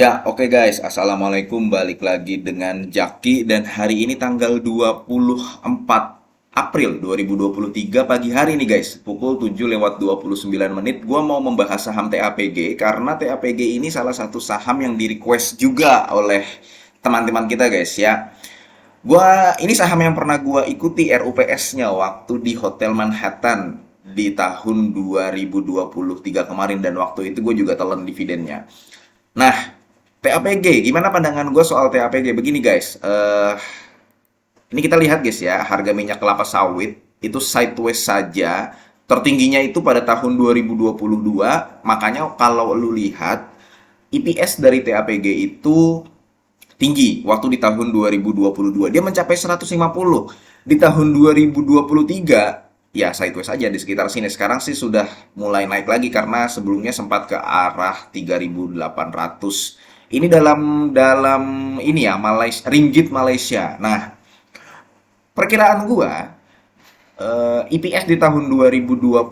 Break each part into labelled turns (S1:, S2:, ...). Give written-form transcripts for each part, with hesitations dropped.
S1: Ya, oke guys. Assalamualaikum. Balik lagi dengan Jaki dan hari ini tanggal 24 April 2023 pagi hari nih guys. Pukul 7 lewat 29 menit. Gua mau membahas saham TAPG karena TAPG ini salah satu saham yang di-request juga oleh teman-teman kita guys ya. Ini saham yang pernah gua ikuti RUPS-nya waktu di Hotel Manhattan di tahun 2023 kemarin dan waktu itu gue juga telan dividennya. Nah, TAPG, gimana pandangan gue soal TAPG? Begini guys, ini kita lihat guys ya, harga minyak kelapa sawit itu sideways saja. Tertingginya itu pada tahun 2022, makanya kalau lu lihat EPS dari TAPG itu tinggi waktu di tahun 2022. Dia mencapai 150. Di tahun 2023 ya sideways aja di sekitar sini. Sekarang sih sudah mulai naik lagi karena sebelumnya sempat ke arah 3.800. Ini dalam dalam ini ya Malaysia, ringgit Malaysia. Nah, perkiraan gua EPS di tahun 2024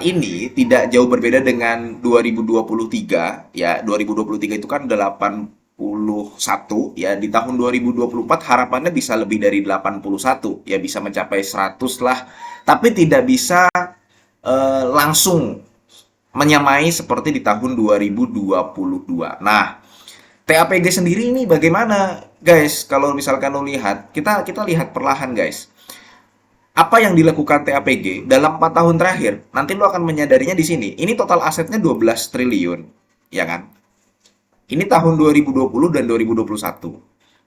S1: ini tidak jauh berbeda dengan 2023 ya. 2023 itu kan 81 ya. Di tahun 2024 harapannya bisa lebih dari 81 ya, bisa mencapai 100 lah. Tapi tidak bisa langsung menyamai seperti di tahun 2022. Nah, TAPG sendiri ini bagaimana, guys? Kalau misalkan lo lihat, kita lihat perlahan, guys. Apa yang dilakukan TAPG dalam 4 tahun terakhir, nanti lo akan menyadarinya di sini. Ini total asetnya 12 triliun, ya kan? Ini tahun 2020 dan 2021.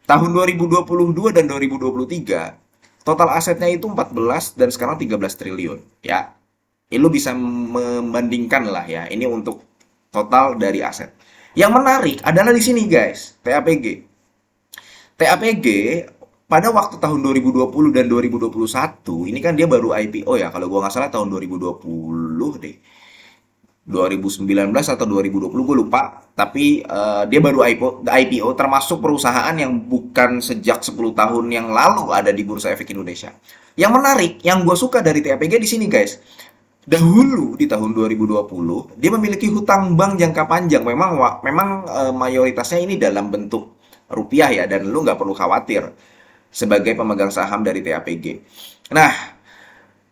S1: Tahun 2022 dan 2023, total asetnya itu 14 dan sekarang 13 triliun, ya. Ini lo bisa membandingkan lah ya. Ini untuk total dari aset. Yang menarik adalah di sini guys, TAPG. TAPG pada waktu tahun 2020 dan 2021, ini kan dia baru IPO ya, kalau gua nggak salah tahun 2020 deh. 2019 atau 2020 gue lupa, tapi dia baru IPO termasuk perusahaan yang bukan sejak 10 tahun yang lalu ada di Bursa Efek Indonesia. Yang menarik, yang gue suka dari TAPG di sini guys, dahulu di tahun 2020 dia memiliki hutang bank jangka panjang. Memang mayoritasnya ini dalam bentuk rupiah ya, dan lu nggak perlu khawatir sebagai pemegang saham dari TAPG. Nah,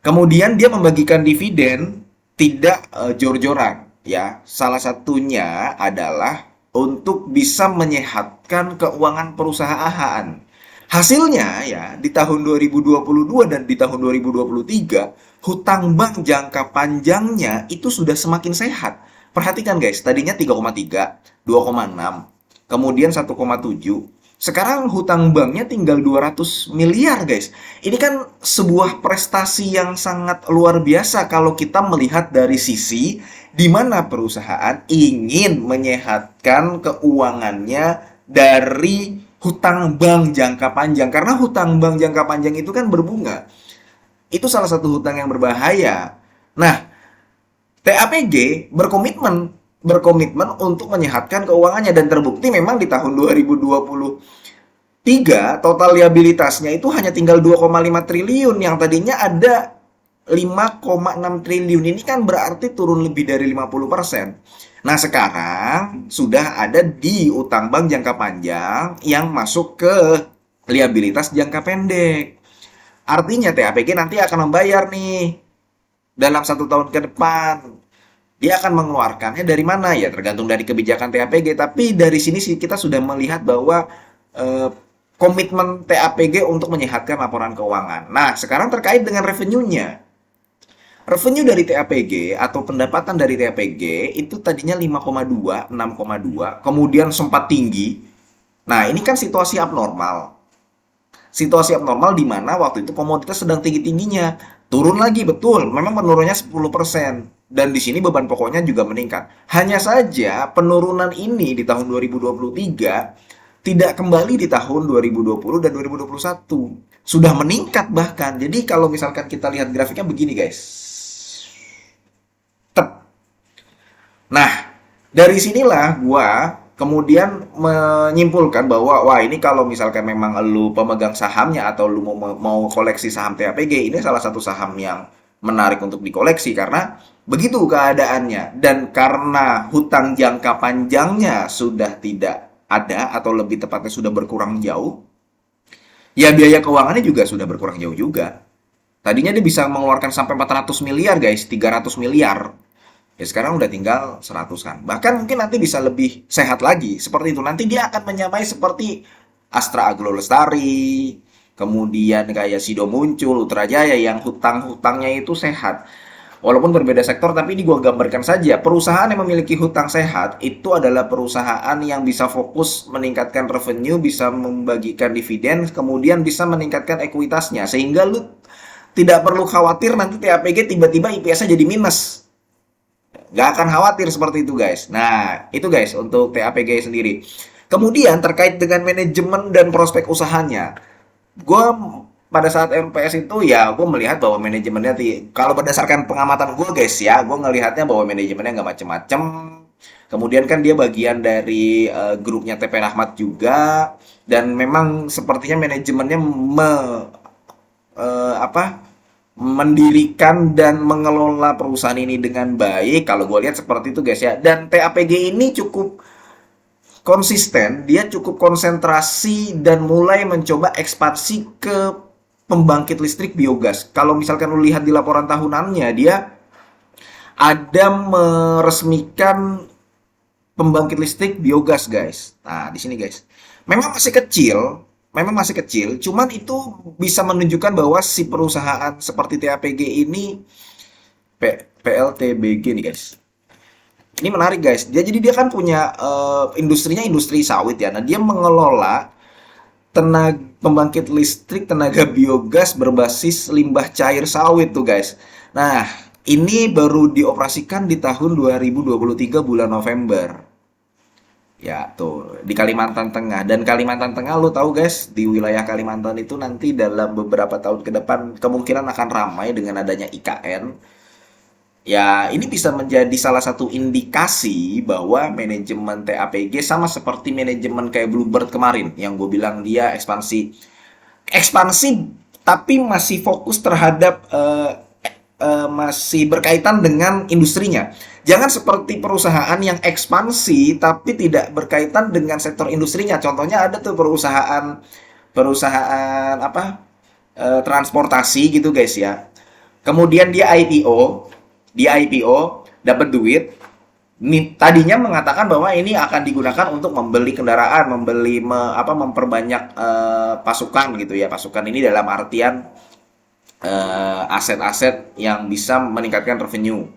S1: kemudian dia membagikan dividen tidak jor-joran ya. Salah satunya adalah untuk bisa menyehatkan keuangan perusahaan. Hasilnya ya di tahun 2022 dan di tahun 2023 hutang bank jangka panjangnya itu sudah semakin sehat. Perhatikan guys, tadinya 3,3, 2,6, kemudian 1,7. Sekarang hutang banknya tinggal 200 miliar guys. Ini kan sebuah prestasi yang sangat luar biasa kalau kita melihat dari sisi di mana perusahaan ingin menyehatkan keuangannya dari hutang bank jangka panjang. Karena hutang bank jangka panjang itu kan berbunga. Itu salah satu hutang yang berbahaya. Nah, TAPG berkomitmen untuk menyehatkan keuangannya dan terbukti memang di tahun 2023 total liabilitasnya itu hanya tinggal 2,5 triliun yang tadinya ada 5,6 triliun. Ini kan berarti turun lebih dari 50%. Nah, sekarang sudah ada di utang bank jangka panjang yang masuk ke liabilitas jangka pendek. Artinya TAPG nanti akan membayar nih dalam 1 tahun ke depan. Dia akan mengeluarkannya dari mana ya, tergantung dari kebijakan TAPG. Tapi dari sini sih kita sudah melihat bahwa eh, komitmen TAPG untuk menyehatkan laporan keuangan. Nah, sekarang terkait dengan revenue-nya. Revenue dari TAPG atau pendapatan dari TAPG itu tadinya 5,2, 6,2, kemudian sempat tinggi. Nah, ini kan situasi abnormal. Situasi abnormal di mana waktu itu komoditas sedang tinggi-tingginya. Turun lagi, betul. Memang penurunannya 10%. Dan di sini beban pokoknya juga meningkat. Hanya saja penurunan ini di tahun 2023 tidak kembali di tahun 2020 dan 2021. Sudah meningkat bahkan. Jadi kalau misalkan kita lihat grafiknya begini guys. Tep. Nah, dari sinilah gua kemudian menyimpulkan bahwa wah, ini kalau misalkan memang lu pemegang sahamnya atau lu mau koleksi saham TAPG, ini salah satu saham yang menarik untuk dikoleksi karena begitu keadaannya dan karena hutang jangka panjangnya sudah tidak ada atau lebih tepatnya sudah berkurang jauh, ya biaya keuangannya juga sudah berkurang jauh juga. Tadinya dia bisa mengeluarkan sampai 400 miliar guys, 300 miliar. Ya sekarang udah tinggal 100 kan. Bahkan mungkin nanti bisa lebih sehat lagi. Seperti itu. Nanti dia akan menyamai seperti Astra Agro Lestari, kemudian kayak Sido Muncul, Ultra Jaya yang hutang-hutangnya itu sehat. Walaupun berbeda sektor, tapi ini gua gambarkan saja. Perusahaan yang memiliki hutang sehat itu adalah perusahaan yang bisa fokus meningkatkan revenue, bisa membagikan dividen, kemudian bisa meningkatkan ekuitasnya. Sehingga lu tidak perlu khawatir nanti TAPG tiba-tiba IPS-nya jadi minus. Nggak akan khawatir seperti itu guys. Nah, itu guys untuk TAPG sendiri. Kemudian terkait dengan manajemen dan prospek usahanya. Gue pada saat MPS itu ya gue melihat bahwa manajemennya kalau berdasarkan pengamatan gue guys ya, gue ngelihatnya bahwa manajemennya nggak macem-macem. Kemudian kan dia bagian dari grupnya TP Rahmat juga dan memang sepertinya manajemennya apa mendirikan dan mengelola perusahaan ini dengan baik. Kalau gue lihat seperti itu guys ya. Dan TAPG ini cukup konsisten, dia cukup konsentrasi dan mulai mencoba ekspansi ke pembangkit listrik biogas. Kalau misalkan lu lihat di laporan tahunannya, dia ada meresmikan pembangkit listrik biogas, guys. Nah, di sini, guys. Memang masih kecil, cuman itu bisa menunjukkan bahwa si perusahaan seperti TAPG ini PLTBG nih, guys. Ini menarik, guys. Jadi dia kan punya industrinya industri sawit ya. Nah, dia mengelola tenaga pembangkit listrik tenaga biogas berbasis limbah cair sawit tuh, guys. Nah, ini baru dioperasikan di tahun 2023 bulan November. Ya, tuh di Kalimantan Tengah. Dan Kalimantan Tengah lo tahu guys, di wilayah Kalimantan itu nanti dalam beberapa tahun ke depan kemungkinan akan ramai dengan adanya IKN. Ya, ini bisa menjadi salah satu indikasi bahwa manajemen TAPG sama seperti manajemen kayak Bluebird kemarin yang gue bilang dia ekspansi. Ekspansi tapi masih fokus terhadap masih berkaitan dengan industrinya. Jangan seperti perusahaan yang ekspansi tapi tidak berkaitan dengan sektor industrinya. Contohnya ada tuh perusahaan perusahaan apa transportasi gitu guys ya. Kemudian dia IPO dapat duit. Tadinya mengatakan bahwa ini akan digunakan untuk membeli kendaraan, memperbanyak pasukan gitu ya. Pasukan ini dalam artian aset-aset yang bisa meningkatkan revenue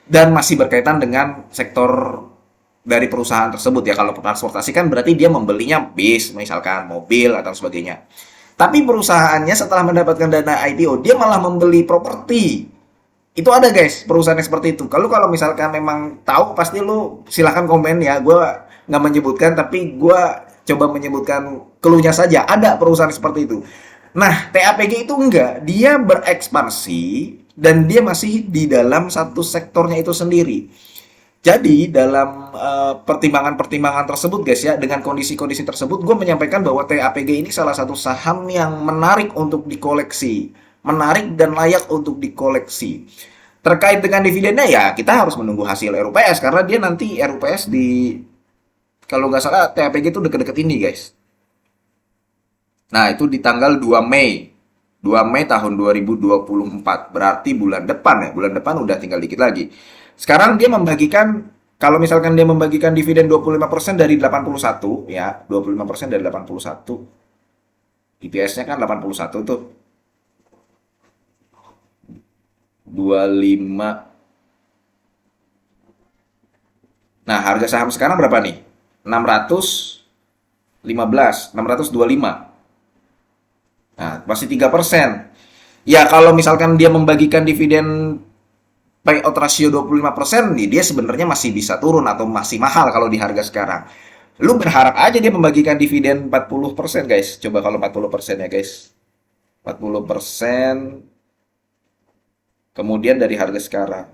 S1: dan masih berkaitan dengan sektor dari perusahaan tersebut ya. Kalau transportasi kan berarti dia membelinya bis, misalkan mobil atau sebagainya. Tapi perusahaannya setelah mendapatkan dana IPO, dia malah membeli properti. Itu ada guys, perusahaan yang seperti itu. Kalau misalkan memang tahu, pasti lu silahkan komen ya. Gue nggak menyebutkan, tapi gue coba menyebutkan keluhnya saja. Ada perusahaan seperti itu. Nah, TAPG itu enggak. Dia berekspansi dan dia masih di dalam satu sektornya itu sendiri. Jadi dalam pertimbangan-pertimbangan tersebut guys ya, dengan kondisi-kondisi tersebut, gue menyampaikan bahwa TAPG ini salah satu saham yang menarik untuk dikoleksi, menarik dan layak untuk dikoleksi. Terkait dengan dividennya ya, kita harus menunggu hasil RUPS karena dia nanti RUPS di, kalau nggak salah TAPG itu deket-deket ini guys. Nah itu di tanggal 2 Mei 2 Mei tahun 2024. Berarti bulan depan ya. Bulan depan udah tinggal dikit lagi. Sekarang dia membagikan, kalau misalkan dia membagikan dividen 25% dari 81 ya, 25% dari 81. IPS-nya kan 81 tuh. 25. Nah, harga saham sekarang berapa nih? 615, 625. Nah, masih 3%. Ya, kalau misalkan dia membagikan dividen payout ratio 25%, nih dia sebenarnya masih bisa turun atau masih mahal kalau di harga sekarang. Lu berharap aja dia membagikan dividen 40%, guys. Coba kalau 40% ya, guys. 40% kemudian dari harga sekarang.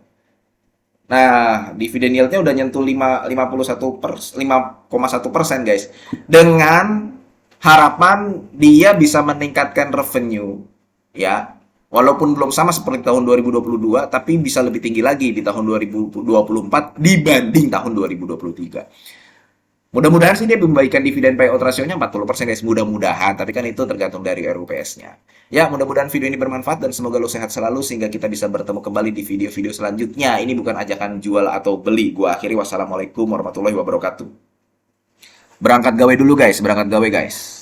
S1: Nah, dividen yieldnya udah nyentuh 5,1%, guys. Dengan harapan dia bisa meningkatkan revenue, ya. Walaupun belum sama seperti tahun 2022, tapi bisa lebih tinggi lagi di tahun 2024 dibanding tahun 2023. Mudah-mudahan sih dia memberikan dividen payout rasionya 40% guys. Mudah-mudahan, tapi kan itu tergantung dari RUPS-nya. Ya, mudah-mudahan video ini bermanfaat dan semoga lo sehat selalu sehingga kita bisa bertemu kembali di video-video selanjutnya. Ini bukan ajakan jual atau beli. Gua akhiri wassalamualaikum warahmatullahi wabarakatuh. Berangkat gawe dulu guys, berangkat gawe guys.